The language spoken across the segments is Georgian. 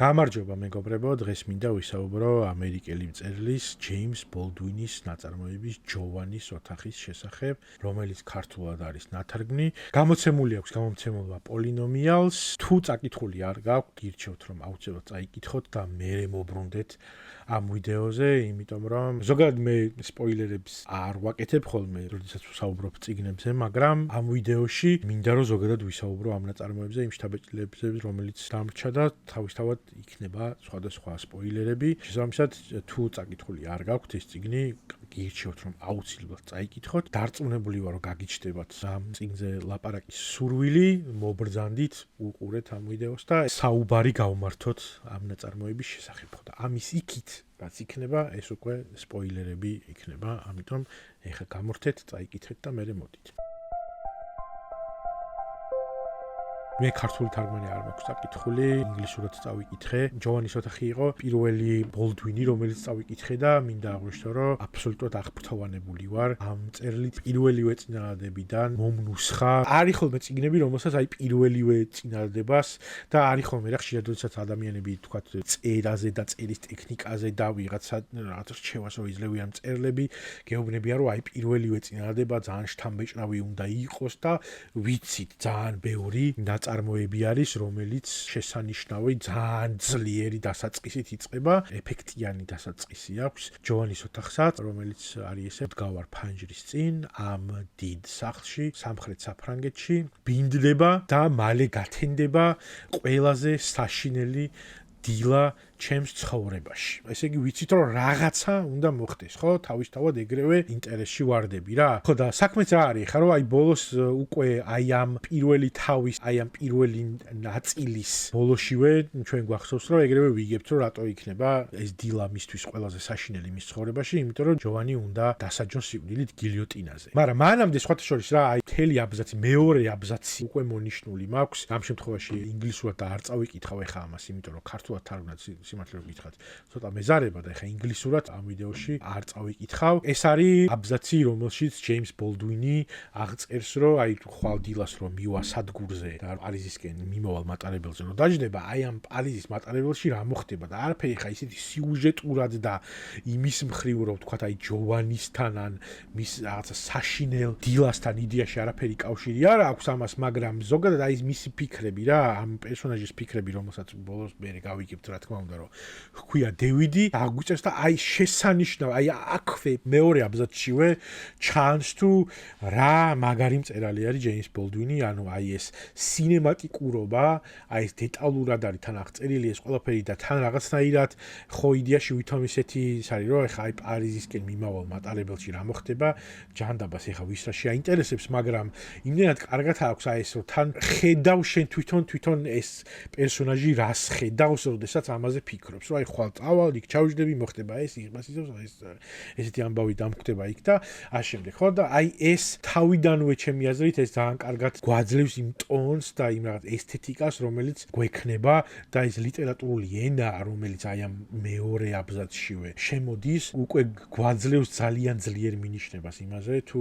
გამარჯობა მეგობრებო, დღეს მინდა ვისაუბრო ამერიკელი მწერლის ჯეიმს ბოლდუინის ნაწარმოების ჯოვანის ოთახის შესახებ, რომელიც ქართულად არის ნათარგმნი. გამოცემული აქვს გამომცემლობა პოლინომიალს. თუ წაკითხული არ გაქვთ, გირჩევთ რომ აუცილებლად წაიკითხოთ და მერე მოbrunდეთ ამ ვიდეოზე, იმიტომ რომ ზოგადად მე სპოილერებს არ ვაკეთებ ხოლმე, როდესაც ვსაუბრობ წიგნებზე, მაგრამ ამ ვიდეოში მინდა რომ ზოგადად ვისაუბრო ამ ნაწარმოებზე, იმ შთაბეჭდილებებზე, რომელიც დამრჩა და თავისთავად იქნება სხვადასხვა სპოილერები. შესაბამისად, თუ წაკითხული არ გაქვთ ეს წიგნი, გირჩევთ რომ აუცილებლად წაიკითხოთ. დარწმუნებული ვარ რომ გაგიჩნდებათ ამ წიგნზე ლაპარაკის სურვილი, მობრძანდით, უყურეთ ამ ვიდეოს და საუბარი გავმართოთ ამ ნაწარმოების შესახებ. და ამის იქით რაც იქნება, ეს უკვე სპოილერები იქნება, ამიტომ ეხლა გამორთეთ, წაიკითხეთ და მერე მოდით. მე ქართული თარგმანი არ მაქვს წაკითხული, ინგლისურად წავიკითხე. ჯოვანის ოთახი იყო პირველი ბოლდუინი, რომელიც წავიკითხე და მინდა აღვნიშნო, რომ აბსოლუტურად აღფრთოვანებული ვარ ამ მწერლით პირველივე წინადადებიდან მომნუსხა. არის ხოლმე წიგნები, რომელსაც აი პირველივე წინადადებას და არის ხოლმე რა ხშირად როდესაც ადამიანები თქვათ წერაზე და წერის ტექნიკაზე და ვიღაცა რჩევას რო იძლევიან მწერლები, გეუბნებიან რომ აი პირველივე წინადადება ძალიან შთამბეჭდავი უნდა იყოს და ვიცით ძალიან ბევრი წარმოები არის, რომელიც შესანიშნავი ძალიან ძლიერი დასაწყისით იწყება, ეფექტიანი დასაწყისი აქვს ჯოვანის ოთახსაც, რომელიც არის ესე დგავარ ფანჯრის წინ ამ დიდ სახლში, სამხრეთ საფრანგეთში, ბინდდება და მალე გათენდება ყველაზე საშინელი დილა ჩემს ცხოვრებაში. ესე იგი ვიცით რომ რაღაცა უნდა მოხდეს, ხო? თავისთავად ეგრევე ინტერესში ვარდები რა. ხო და საქმეც რა არის, ხა რომ აი ბოლოს უკვე აი ამ პირველი თავის, აი ამ პირველი ნაწილის ბოლოშივე ჩვენ გვახსოვს რომ ეგრევე ვიგებთ რომ რატო იქნება ეს დილა მისთვის ყველაზე საშინელი მის ცხოვრებაში, იმიტომ რომ ჯოვანი უნდა დასაჯონ სიკვდილით გილიოტინაზე. მაგრამ მანამდე სხვათა შორის რა, აი მთელი აბზაცი, მეორე აბზაცი უკვე მონიშნული მაქვს. ამ შემთხვევაში ინგლისურად და არ წავიკითხავ ეხა ამას, იმიტომ რომ ქართულად თარგმნად სიმართლე გითხრათ, ცოტა მეზარება და ეხა ინგლისურად ამ ვიდეოში არ წავიკითხავ. ეს არის აბზაცი, რომელშიც ჯეიმს ბოლდუინი აღწერს, რომ აი ხვალ დილას რომ მივა სადგურზე და პარიზისკენ მიმოვალ მატარებელზე რომ დაждდება, აი ამ პარიზის მატარებელში რა მოხდება და არაფერი ხა ისეთი სიუჟეტურად და იმის მხრივ რომ ვთქვათ აი ჯოვანისთან ან მის რაღაცა საშინელ დილასთან იდეაში არაფერი კავშირი არ აქვს ამას, მაგრამ ზოგადად აი მისი ფიქრები რა, ამ პერსონაჟის ფიქრები, რომელსაც ბოლოს მე გავიგებთ რა თქმა უნდა, რომ ჰქვია დევიდი, აგვიწერს და აი შესანიშნავ, აი აქვე მეორე აბზაცშივე ჩანს თუ რა მაგარი მწერალი არის ჯეიმს ბოლდუინი, ანუ აი ეს სინემატიკურობა, აი ეს დეტალურად არის თან აღწერილი ეს ყველაფერი და თან რაღაცნაირად ხო იდეაში ვითომ ისეთი ის არის, რომ ეხა აი პარიზისკენ მიმავალ მატარებელში რა მოხდება, ჯანდაბას ეხა ვის რა შეაინტერესებს, მაგრამ იმდენად კარგად აქვს აი ეს რომ თან ხედავ შენ თვითონ ეს პერსონაჟი რას ხედავს, როდესაც ამაზე ფიქრობს, რომ აი ხვალ წავალ, იქ ჩავჯდები, მოხდება ეს, იმას ისევ ესეთი ამბავი დამკვდება იქ და ამ შემდეგ, ხო და აი ეს თავიდანვე ჩემი აზრით ეს ძალიან კარგად გვაძლევს იმ ტონს და იმ რაღაც ესთეტიკას, რომელიც გვექნება და ეს ლიტერატურული ენა, რომელიც აი ამ მეორე აბზაცშივე შემოდის, უკვე გვაძლევს ძალიან ძლიერ მინიშნებას იმაზე, თუ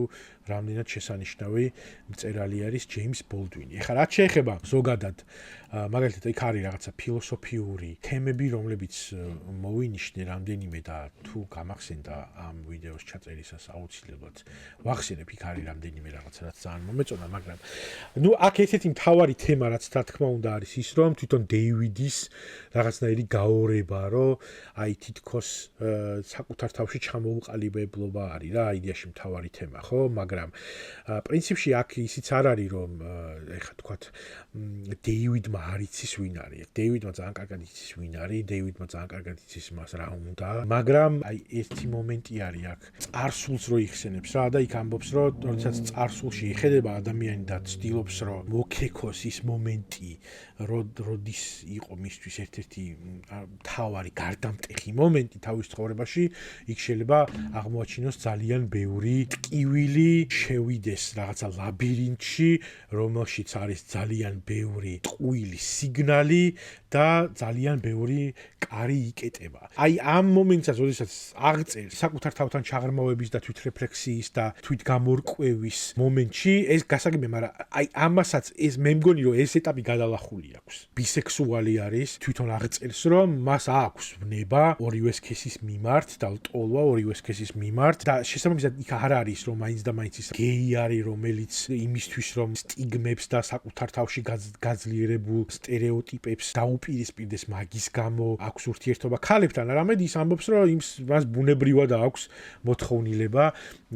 რამდენად შესანიშნავი მწერალი არის ჯეიმს ბოლდუინი. ეხლა რაც შეეხება ზოგადად, მაგალითად იქ არის რაღაცა ფილოსოფიური თემები, რომლებიც მოვინიშნე რამდენიმე და თუ გამახსენდა ამ ვიდეოს ჩაწერისას აუცილებლად ვახსენებ, იქ არის რამდენიმე რაღაცა, რაც ძალიან მომეწონა, მაგრამ ნუ აქ ესეთი მთავარი თემა, რაც რა თქმა უნდა არის ის, რომ თვითონ დეივიდის რაღაცნაირი გაორება, რომ აი თითქოს საკუთარ თავში ჩამოუყალიბებლობა არის რა, იდეაში მთავარი თემა, ხო? მაგრამ პრინციპში აქ ისიც არ არის, რომ ეხა თქვათ დეივიდმა არ იცის ვინ არის. დეივიდმა ძალიან კარგად იცის ვინ არის, დეივიდმა ძალიან კარგად იცის მას რა უნდა, მაგრამ აი ერთი მომენტი არის აქ. წარსულს რო იხსენებს რა და იქ ამბობს, რომ როდესაც წარსულში იხედება ადამიანი და ცდილობს, რომ მოგქეკოს ის მომენტი, როდის იყო მისთვის ერთ-ერთი მთავარი გარდამტეხი მომენტი თავის ცხოვრებაში, იქ შეიძლება აღმოაჩინოს ძალიან ბევრი ტკივილი, შევიდეს რაღაცა ლაბირინთში, რომელშიც არის ძალიან ბევრი ტყუილი მარტივი სიგნალი და ძალიან ბევრი კარი იკეტება. აი ამ მომენტსაც, როდესაც აღწერს საკუთარ თავთან ჩაღრმავების და თვითრეფლექსიის და თვითგამორკვევის მომენტში, ეს გასაგებია, მაგრამ აი ამასაც ეს მე მგონი რომ ეს ეტაპი გადალახული აქვს. ბისექსუალი არის, თვითონ აღწერს რომ მას აქვს ვნება ორივე სქესის მიმართ და ლტოლვა ორივე სქესის მიმართ და შესაბამისად იქ არ არის რომ მაინც და მაინც ის გეი არის, რომელიც იმისთვის რომ სტიგმებს და საკუთარ თავში გაძლიერებულ სტერეოტიპებს დაუპირისპირდეს მაგის გამო აქვს ურთიერთობა ქალებთან, არამედ ის ამბობს რომ მას ბუნებრივად აქვს მოთხოვნილება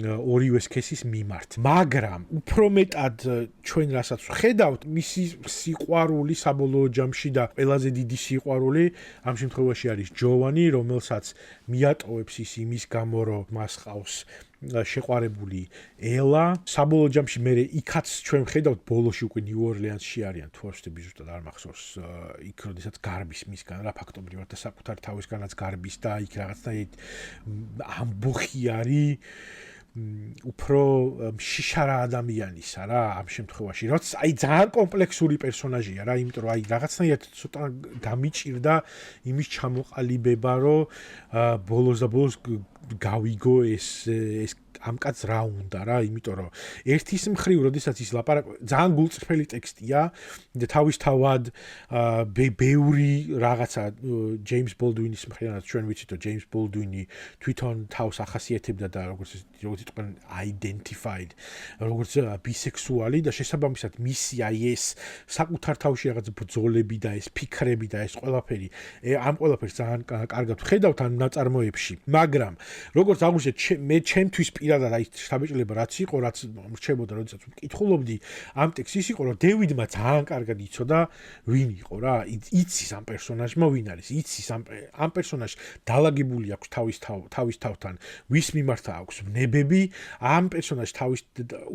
ორივე სქესის მიმართ. მაგრამ უფრო მეტად ჩვენ რასაც ვხედავთ, მისი სიყვარული საბოლოო ჯამში და ყველაზე დიდი სიყვარული ამ შემთხვევაში არის ჯოვანი, რომელსაც მიატოვებს ის იმის გამო, რომ მას ყავს შეყვარებული ელა. საბოლოო ჯამში მე იქაც ჩვენ ვხედავთ ბოლოში უკვე ნიუ-ორლეანსში არიან, თუ არ ვცდები ზუსტად არ მახსოვს, იქ როდესაც გარბის მისგან რა ფაქტობრივად და საკუთარ თავისგანაც გარბის და იქ რაღაცნაირად ამბოხი არის უფრო შიშარა ადამიანისა რა ამ შემთხვევაში. როცა აი ძალიან კომპლექსური პერსონაჟია რა, იმიტომ რომ აი რაღაცნაირად ცოტა გამიჭირდა იმის ჩამოყალიბება, რომ ბოლოს და ბოლოს გავიგო ეს ამ კაც რა უნდა რა, იმიტომ რომ ერთის მხრივ, როდესაც ის ლაპარაკობს, ძალიან გულწრფელი ტექსტია და თავისთავად ბევრი რაღაცა ჯეიმს ბოლდუინის მხრიდან ჩვენ ვიცით, რომ ჯეიმს ბოლდუინი თვითონ თავს ახასიათებდა და როგორც იყვნენ identified, როგორც ბისექსუალი და შესაბამისად მისი აი ეს საკუთარ თავში რაღაც ბრძოლები და ეს ფიქრები და ეს ყველაფერი, ამ ყველაფერს ძალიან კარგად ვხედავთ ამ ნაწარმოებში, მაგრამ როგორც აღვნიშნეთ, მე ჩემთვის პირადად აი შთაბეჭდილება რაც იყო, რაც მრჩებოდა, როდესაც ვკითხულობდი ამ ტექსტს, ის იყო, რომ დევიდმა ძალიან კარგად იცოდა ვინ იყო რა, იცის ამ პერსონაჟმა ვინ არის, იცის ამ პერსონაჟს დაალაგებული აქვს თავის თავთან, ვის მიმართ აქვს ვნებები, ამ პერსონაჟს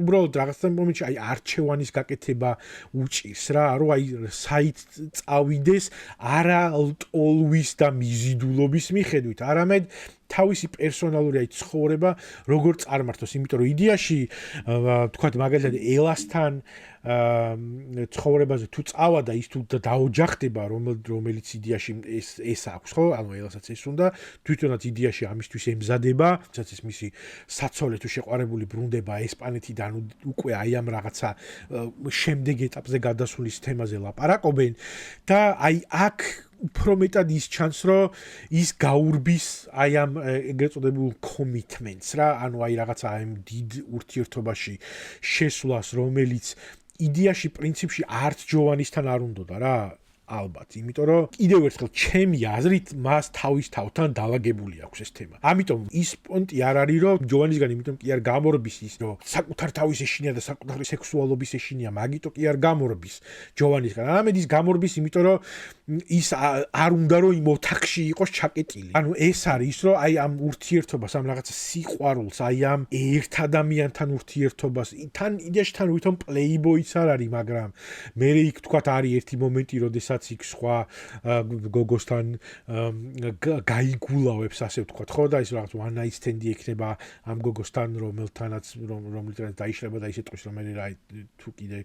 უბრალოდ რაღაცა მომენტში აი არჩევანის გაკეთება უჭირს რა, რომ აი საით წავიდეს არა ლტოლვის და მიზიდულობის მიხედვით, არამედ თავისი პერსონალური აი ცხოვრება როგორ წარმართოს, იმიტომ რომ იდეაში თქვათ მაგალითად ელასთან ცხოვრებაზე თუ წავადა ის თუ დაოჯახდება, რომელიც იდეაში ეს აქვს, ხო? ანუ ელასაც ეს უნდა თვითონაც იდეაში ამისთვის ემზადება, რაც ის მისი საცოლე თუ შეყვარებული ბრუნდება ესპანეთიდან უკვე აი ამ რაღაცა შემდეგ ეტაპზე გადასulis თემაზე ლაპარაკობენ და აი აქ უფრო მეტად ის ჩანს, რომ ის გაურბის აი ამ ეგრეთ წოდებულ commitments რა, ანუ აი რაღაცა ამ დიდ ურთიერთობაში შესვლას, რომელიც იდეაში პრინციპში არც ჯოვანისთან არ უნდოდა რა, ალბათ, იმიტომ რომ კიდევ ერთხელ ჩემი აზრით მას თავის თავთან დაალაგებული აქვს ეს თემა. ამიტომ ის პონტი არ არის, რომ ჯოვანისგან იმიტომ კი არ გამორბის ის, რომ საკუთარ თავის ეშინია და საკუთარი სექსუალობის ეშინია, მაგიტო კი არ გამორბის ჯოვანისგან. არამედ ის გამორბის, იმიტომ რომ ის არ უნდა რომ იმ ოთახში იყოს ჩაკეტილი. ანუ ეს არის ის, რომ აი ამ ურთიერთობას, ამ რაღაცა სიყვარულს, აი ამ ერთ ადამიანთან ურთიერთობას, თან იდეაში თან ვითომ პლეიბოიც არ არის, მაგრამ მე იქ თქვათ არის ერთი მომენტი, როდესაც იქ სხვა გოგოსთან გაიგულავებს, ასე ვთქვათ, ხო და ის რაღაც one night stand-ი ექნება ამ გოგოსთან, რომელთანაც დაიშლება და ისე ტყვის, რომ მე რა თუ კიდე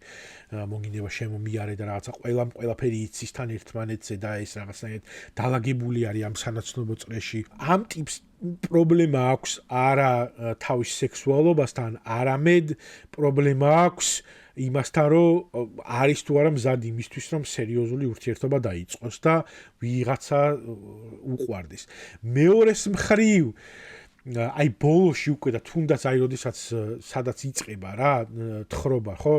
მოგინდება შემომიარე და რაღაცა ყველაფერი იცის თან ერთმანეთზე და ეს რაღაცნაირად დაალაგებული არის ამ სანაცნობო წრეში. ამ ტიპს პრობლემა აქვს არა თავის სექსუალობასთან, არამედ პრობლემა აქვს იმასთან, რომ არის თუ არა მზად იმისთვის, რომ სერიოზული ურთიერთობა დაიწყოს და ვიღაცა უყვარდეს. მეორეს მხრივ აი ბოლოში უკვე და თუნდაც აი როდესაც სადაც იწყება რა თხრობა, ხო,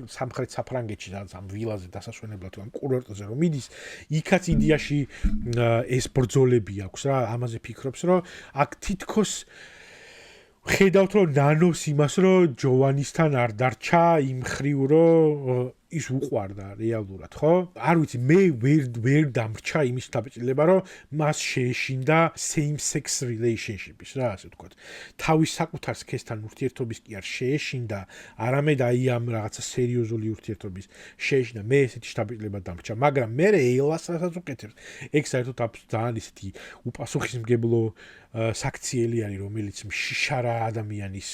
სამხრეთ საფრანგეთში სადაც ამ ვილაზე დასასვენებლად თუ ამ კურორტზე რომ მიდის, იქაც იდეაში ეს ბრძოლები აქვს რა, ამაზე ფიქრობს, რომ აქ თითქოს ხედავთ, რომ ნანოს იმას, რომ ჯოვანისთან არ დარჩა იმ მხრივ, რომ ის უყვარდა რეალურად, ხო? არ ვიცი, მე ვერ დამრჩა იმის დაბეჭდილება, რომ მას შეეშინდა same sex relationship-ის რა, ასე ვთქვათ. თავის საკუთარ სქესთან ურთიერთობის კი არ შეეშინდა, არამედ აი ამ რაღაცა სერიოზული ურთიერთობის შეეშინდა. მე ესეთი დაბეჭდილება დამრჩა, მაგრამ მე ელასაც უკეთებს. ეგ საერთოდ ძალიან ისეთი უპასუხისმგებლო საქციელი არის, რომელიც შიშარა ადამიანის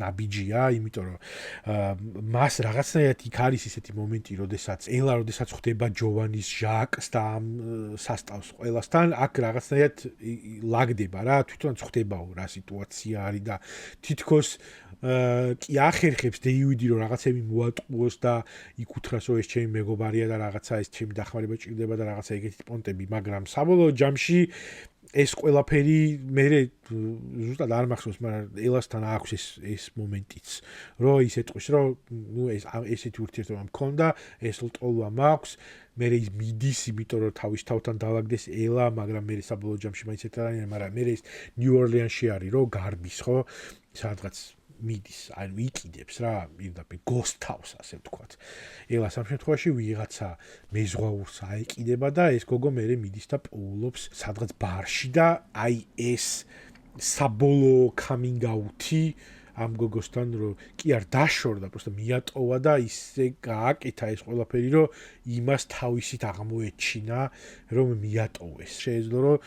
ნაბიჯია, იმიტომ რომ მას რაღაცნაირად იქ არის არის ისეთი მომენტი, როდესაც ელა ხვდება ჯოვანის ჟაკს და ამ სასტავს ყველასთან, აქ რაღაცნაირად ლაგდება რა, თვითონ ხვდებაო რა სიტუაცია არის და თითქოს კი ახერხებს დეივიდი რომ რაღაცები მოატყუოს და იქ უთხრას რომ ეს ჩემი მეგობარია და რაღაცა ეს ჩემი დახმარება ჭირდება და რაღაცა ეგეთი პონტები, მაგრამ საბოლოო ჯამში ეს ყველაფერი მე ზუსტად არ მახსოვს, მაგრამ ელასთან აქვს ეს მომენტიც, რომ ის ეტყვის, რომ ნუ ესეთი ურთიერთობა მქონდა, ეს ლტოლვა მაქვს, მე ის მიდის, იმიტომ რომ თავის თავთან დაალაგდეს ელა, მაგრამ მე საბოლოო ჯამში მაინც ერთადანი, მაგრამ მე ის ნიუ-ორლეანში არის, რომ გარბის, ხო, სადღაც მიდის, ანუ იყიდებს რა, პირდაპირ გოსთავს, ასე ვთქვათ. ელა სამ შემთხვევაში ვიღაცა მეზღვაურს აიყიდება და ეს გოგო მერე მიდის და პოულობს სადღაც ბარში და აი ეს საბოლოო coming out-ი ამ გოგოსთან რომ კი არ დაშორდა, просто მიატოვა და ისე გააკეთა ეს ყველაფერი, რომ იმას თავისით აღმოეჩინა, რომ მიატოვეს. შეეძლო რომ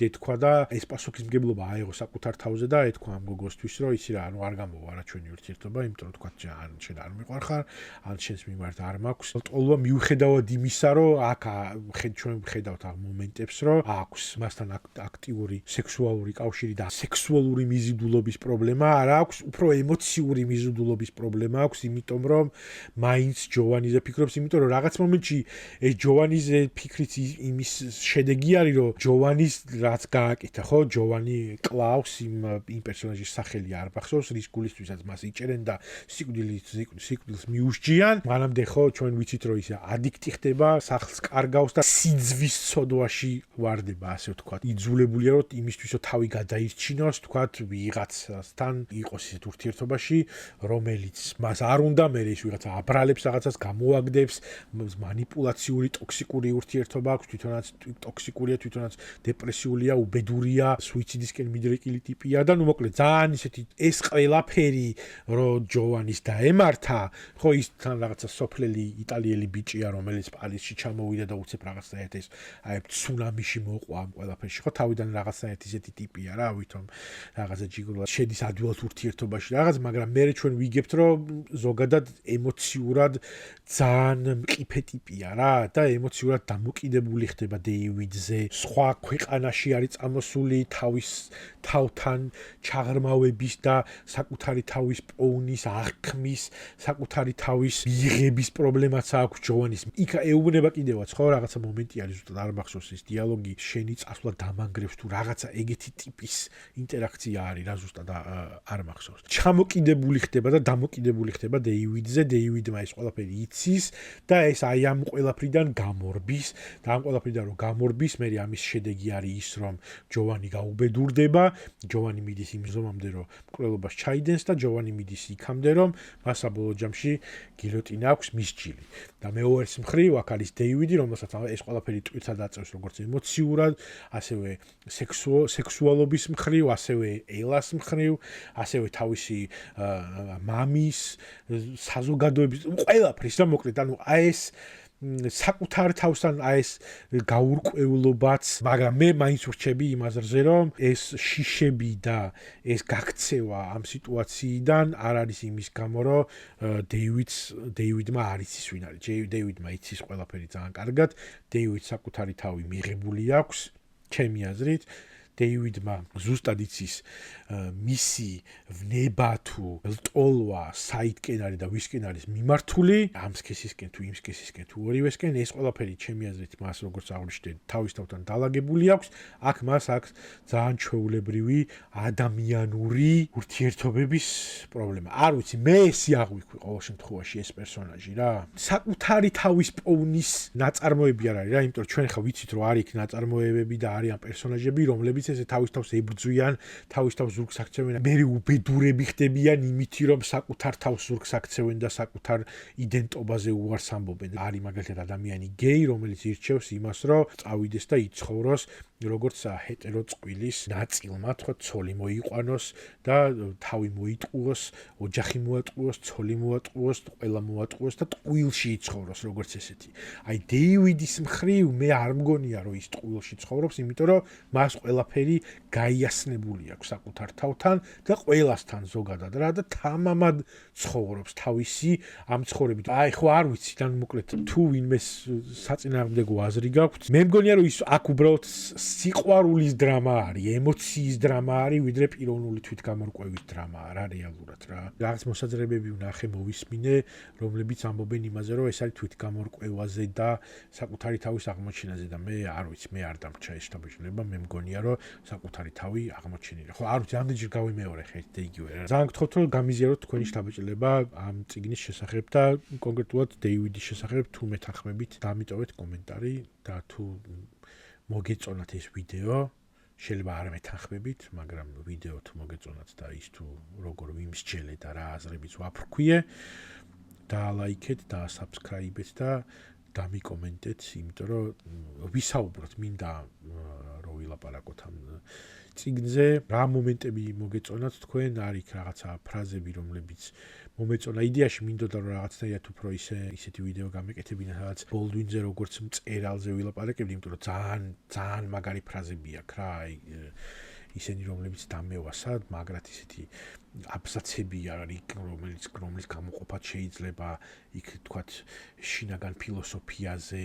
ეთქვა და ეს პასუხისმგებლობა აიღო საკუთარ თავზე და ეთქვა ამ გოგოსთვის, რომ იცი რა, ანუ არ გამოვა რა ჩვენი ურთიერთობა, იმიტომ რომ თქვა შენ არ მიყვარხარ, ან შენს მიმართ არ მაქვს. ლტოლვა მიუხედავად იმისა, რომ აქ ჩვენ ვხედავთ ამ მომენტებს, რომ აქვს მასთან აქტიური სექსუალური კავშირი და სექსუალური მიზიდულობის პრობლემა არ აქვს, უფრო ემოციური მიზიდულობის პრობლემა აქვს, იმიტომ რომ მაინც ჯოვანიზე ფიქრობს, იმიტომ რომ რაღაც მომენტში ეს ჯოვანიზე ფიქრიც იმის შედეგი არის, რომ ჯოვანის რაც გააკეთა, ხო, ჯოვანი კლავს იმ პერსონაჟის სახელი არ მახსოვს, რის გულისთვისაც მას იჭერენ და სიკვდილს მიუსჯიან, მანამდე ხო ჩვენ ვიცით, რომ ის ადიქტი ხდება, სახლს კარგავს და სიძვის ცოდვაში ვარდება, ასე ვთქვათ. იძულებულია რომ იმისთვის რომ თავი გადაირჩინოს, ვთქვათ, ვიღაცასთან იყოს ისეთ ურთიერთობაში, რომელიც მას არ უნდა, მე ის ვიღაცა აბრალებს რაღაცას, გამოაგდებს, манипуლაციური, ტოქსიკური ურთიერთობა აქვს, თვითონაც ტოქსიკურია, თვითონაც დეპრესიულია, უბედურია, სუიციდისკენ მიდრეკილი ტიპია და ნუ მოკლედ ძალიან ისეთი ეს ყველაფერი, რომ ჯოვანის დაემართა, ხო ის თან რაღაცა სოფლელი იტალიელი ბიჭია, რომელიც პარიზში ჩამოვიდა და უცებ რაღაცნაირად ეს აი ცუნამიში მოყვა ამ ყველაფერში, ხო თავიდან რაღაცნაირად ისეთი ტიპია რა, ვითომ რაღაცა ჯიგრულად შედის ადვილად ურთიერთობაში რაღაც, მაგრამ მე ჩვენ ვიგებთ, რომ ზოგადად ემოციურად ძალიან მყიფე ტიპია რა და ემოციურად დამოკიდებული ხდება დეივიდზე. სხვა ქვეყანაში არის წამოსული თავის თავთან ჩაღრმავების და საკუთარი თავის პოვნის აღქმის, საკუთარი თავის მიღების პრობლემაც აქვს ჯოვანის. იქ ეუბნება კიდევაც ხო რაღაცა მომენტი არის, ზუსტად არ მახსოვს ეს დიალოგი, შენი წასვლა დამანგრევს თუ რაღაცა ეგეთი ტიპის ინტერაქცია არის რა, ზუსტად არ მახსოვს. ჩამოკიდებული ხდება და დამოკიდებული ხდება დეივიდზე, დეივიდმა ეს ყველაფერი იცის და ეს აი ამ ყველაფრიდან გამორბის და ამ ყველაფრიდან რომ გამორბის, მე ამის შედეგი არის ის, რომ ჯოვანი გაუბედურდება, ჯოვანი მიდის იმ ზომამდე, რომ მკვლელობას ჩაიდენს და ჯოვანი მიდის იქამდე, რომ მას საბოლოო ჯამში გილოტინა აქვს მისჯილი. და მეორეს მხრივ აქ არის დეივიდი, რომელსაც ეს ყველაფერი ტვირთად აწევს როგორც ემოციურად, ასევე სექსუალობის მხრივ, ასევე ელას მხრივ, ასევე თავისი მამის საზოგადოების ყველაფრის და მოკლედ ანუ აი ეს საკუთარ თავსთან აი ეს გაურკვევლობაც, მაგრამ მე მაინც ვრჩები იმ აზრზე, რომ ეს შიშები და ეს გაქცევა ამ სიტუაციიდან არ არის იმის გამო, რომ დეივიდმა არ იცის ვინ არის. დეივიდმა იცის ყველაფერი ძალიან კარგად, დეივიდს საკუთარი თავი მიღებული აქვს, ჩემი აზრით. დეივიდმა ზუსტად იცის მისი ვნება თუ ლტოლვა საითკენ არის და ვისკენ არის მიმართული, ამ სქესისკენ თუ იმ სქესისკენ თუ ორივესკენ, ეს ყველაფერი ჩემი აზრით მას როგორც აღვნიშნე თავის თავთან დალაგებული აქვს, აქ მას აქვს ძალიან ჩვეულებრივი ადამიანური ურთიერთობების პრობლემა. არ ვიცი, მე ესი აღვიქვი ყოველ შემთხვევაში ეს პერსონაჟი რა. საკუთარი თავის პოვნის ნაწარმოები არ არის რა, იმიტომ რომ ჩვენ ხა ვიცით რომ არის ნაწარმოებები და არიან პერსონაჟები, რომლებიც ესე თავის თავს ებრძვიან, თავის თავს ზურგს აქცევენ. მე უბედურები ხდებიან იმითი, რომ საკუთარ თავს ზურგს აქცევენ და საკუთარ იდენტობაზე უარს ამბობენ. არის მაგალითად ადამიანი გეი, რომელიც ირჩევს იმას, რომ წავიდეს და იცხოვროს როგორც ჰეტერო წყვილის ნაწილმა თქო ცოლი მოიყვანოს და თავი მოიტყუოს, ოჯახი მოატყუოს, ცოლი მოატყუოს, ყველა მოატყუოს და ტყუილში იცხოვროს როგორც ესეთი. აი დეივიდის მხრივ მე არ მგონია რომ ის ტყუილში ცხოვრობს, იმიტომ რომ მას ყველაფერი გაიასნებული აქვს საკუთარ თავთან და ყველასთან ზოგადად რა და თამამად ცხოვრობს თავისი ამ ცხოვრებით. აი ხო არ ვიცი, თან მოკლედ თუ ვინმე საწინააღმდეგო აზრი გაქვთ, მე მგონია რომ ის აქ უბრალოდ სიყვარულის დრამა არის, ემოციის დრამა არის, ვიდრე პიროვნული თვითგამორკვევის დრამაა რა რეალურად რა. რაღაც მოსაზრებები ვნახე, მოვისმინე, რომლებიც ამბობენ იმაზე, რომ ეს არის თვითგამორკვევაზე და საკუთარი თავის აღმოჩენაზე და მე არ ვიცი, მე არ დამრჩა ეს შთაბეჭდილება, მე მგონია რომ საკუთარი თავი აღმოჩენილი. ხო, არ ვიცი, ამდენჯერ გავიმეორე ხეთ და იგივე რა. ძალიან გთხოვთ რომ გამიზიაროთ თქვენი შთაბეჭდილება ამ წიგნის შესახებ და კონკრეტულად დეივიდის შესახებ თუ მეთანხმებით, დამიტოვეთ კომენტარი და თუ მოგეწონათ ეს ვიდეო, შეიძლება არ მეთანხმებით, მაგრამ ვიდეო თუ მოგეწონათ და ის თუ როგორ ვიმსჯელე და რა აზრებიც ვაფრქვიე, დაალაიქეთ და subscribe-ეთ და დამიკომენტეთ, იმიტომ რომ ვისაუბროთ მინდა რომ ვილაპარაკოთ ამ წიგნზე, რა მომენტები მოგეწონათ თქვენ, არის რაღაცა ფრაზები, რომლებიც მომეწონა იდეაში მინდოდა რომ რაღაცნაირად უფრო ისეთი ვიდეო გამეკეთებინა, სადაც ბოლდვინზე როგორც მწერალზე ვილაპარაკებდი, იმიტომ რომ ძალიან მაგარი ფრაზები აქვს რა, აი ისინი რომლებიც დამევასა, მაგრად ისეთი აბზაცები არის, რომლის გამოყოფაც შეიძლება იქ თქვათ შინაგან ფილოსოფიაზე,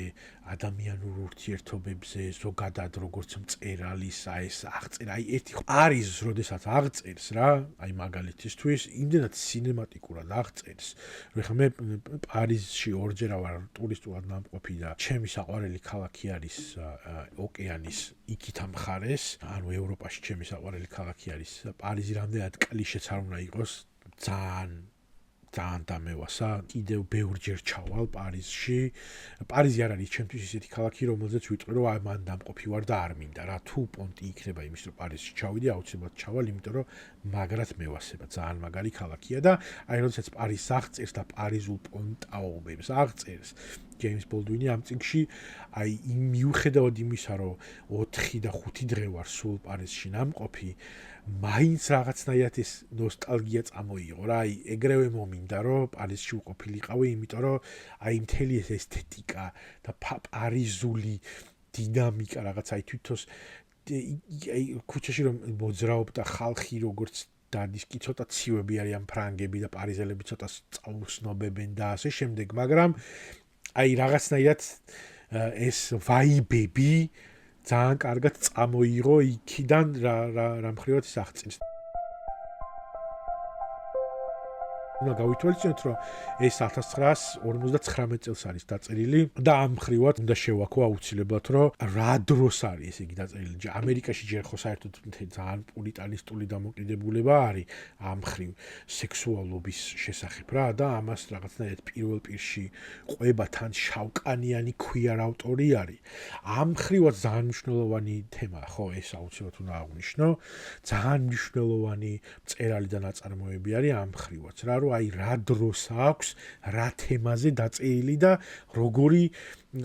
ადამიანურ ურთიერთობებზე, ზოგადად როგორც მწერალის ეს აღწერა, აი ერთი არის, როდესაც აღწერს რა, აი მაგალითისთვის, იმდენად სინემატიკურად აღწერს, რომ ხა მე პარიზში ორჯერ ვარ ტურისტულად ნამყოფი და ჩემი საყვარელი ქალაქი არის ოკეანის იქით ამ მხარეს, ანუ ევროპაში ჩემი საყვარელი ქალაქი არის პარიზი, რამდენად კლიშეც არ უნდა იყოს, ძალიან დამევასა, კიდევ ბევრჯერ ჩავალ პარიზში. პარიზი არ არის ჩემთვის ისეთი ქალაქი, რომელზეც ვიტყვი, რომ აი მან დამყოფი ვარ და არ მინდა რა. თუ პონტი იქნება იმის, რომ პარიზში ჩავიდე, აუცილებლად ჩავალ, იმიტომ რომ მაგრად მევასება, ძალიან მაგარი ქალაქია და აი როდესაც პარიზს აღწერს და პარიზულ პონტაობებს აღწერს ჯეიმს ბოლდვინი ამ წიგნში, აი მიუხედავად იმისა, რომ 4 და 5 დღე ვარ სულ პარიზში ნამყოფი, მაინც რაღაცნაირად ეს ნოსტალგია წამოიღო რა, აი ეგრევე მომინდა რომ პარიზში უყოფილიყავი, იმიტომ რომ აი მთელი ეს ესთეტიკა და პარიზული დინამიკა რაღაც აი თვითონ აი ქუჩაში რომ მოძრაობ და ხალხი როგორც დადის კი ცოტა ცივები არიან ფრანგები და პარიზელები ცოტა წაუსნობებენ და ასე შემდეგ, მაგრამ აი რაღაცნაირად ეს ვაიბები ძალიან კარგად წამოიღო იქიდან რა მხრივად ის აღწერს. უნდა გავითვალისწინოთ, რომ ეს 1959 წელს არის დაწერილი და ამ მხრივად უნდა შევაქო აუცილებლად, რომ რა დროს არის ესე იგი დაწერილი. ამერიკაში ჯერ ხო საერთოდ ძალიან პურიტანისტული დამოკიდებულება არის ამ მხრივ სექსუალობის შესახებ რა და ამას რაღაცნაირად პირველ პირში ყვება თან შავკანიანი queer ავტორი არის. ამ მხრივად ძალიან მნიშვნელოვანი თემაა, ხო, ეს აუცილებლად უნდა აღვნიშნო. ძალიან მნიშვნელოვანი მწერალი და ნაწარმოები არის ამ მხრივაც რა, რომ აი რა დროს აქვს, რა თემაზე დაწერილი და როგორი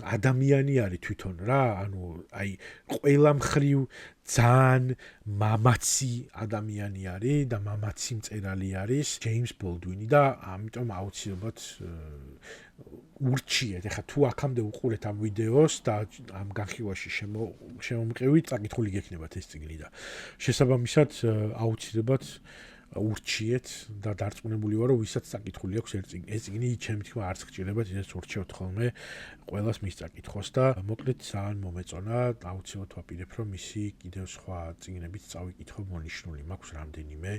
ადამიანი არის თვითონ რა, ანუ აი ყველა მხრივ ძალიან მამაცი ადამიანი არის და მამაცი მწერალი არის ჯეიმს ბოლდვინი და ამიტომ აუცილებლად ურჩიეთ, ეხლა თუ აქამდე უყურეთ ამ ვიდეოს და ამ განხილვაში შემომყევით, წაკითხული გექნებათ ეს წიგნი და შესაბამისად აუცილებლად ურჩიეთ და დარწმუნებული ვარ, რომ ვისაც წაკითხული აქვს ეს წიგნი, ჩემი თქმა არც გჭირდებათ ისიც ურჩევთ ხოლმე ყველას მის წაკითხოს და მოკლედ ძალიან მომეწონა, აუცილებლად ვაპირებ, რომ მისი კიდევ სხვა წიგნებიც წავიკითხო, მონიშნული მაქვს რამდენიმე,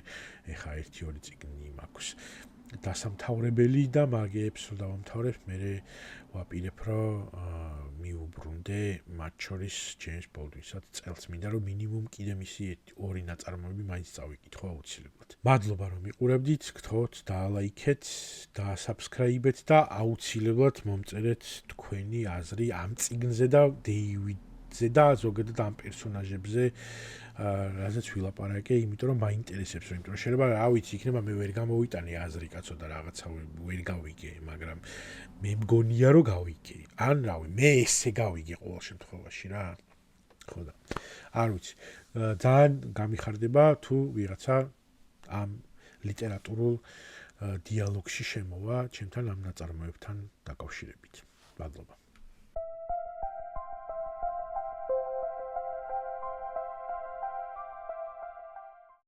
ეხა 1-2 წიგნი მაქვს დასამთავრებელი და მაგეებს რომ დავამთავრებ, მე ვაპირებ, რომ მიუბრუნდე მათ შორის ჯეიმს ბოლდვინსაც წელს მინდა, რომ მინიმუმ კიდე მისი 2 ნაწარმოები მაინც წავიკითხო აუცილებლად. მადლობა რომ მიყურებდით, გთხოვთ დაალაიქეთ და subscribe-ეთ და აუცილებლად მომწერეთ თქვენი აზრი ამ წიგნზე და დეივიდზე და ზოგადად ამ პერსონაჟებზე, რაზეც ვილაპარაკე, იმიტომ რომ მაინტერესებს, იმიტომ რომ შეიძლება რა ვიცი, იქნება მე ვერ გამოვიტანე აზრი კაცო და რაღაცა ვერ გავიგე, მაგრამ მე მგონია რომ გავიგე. ან რავი, მე ესე გავიგე ყოველ შემთხვევაში რა. ხო და არ ვიცი ძალიან გამიხარდება თუ ვიღაცა ამ ლიტერატურულ დიალოგში შემოვა ჩემთან ამ ნაწარმოებთან დაკავშირებით. მადლობა.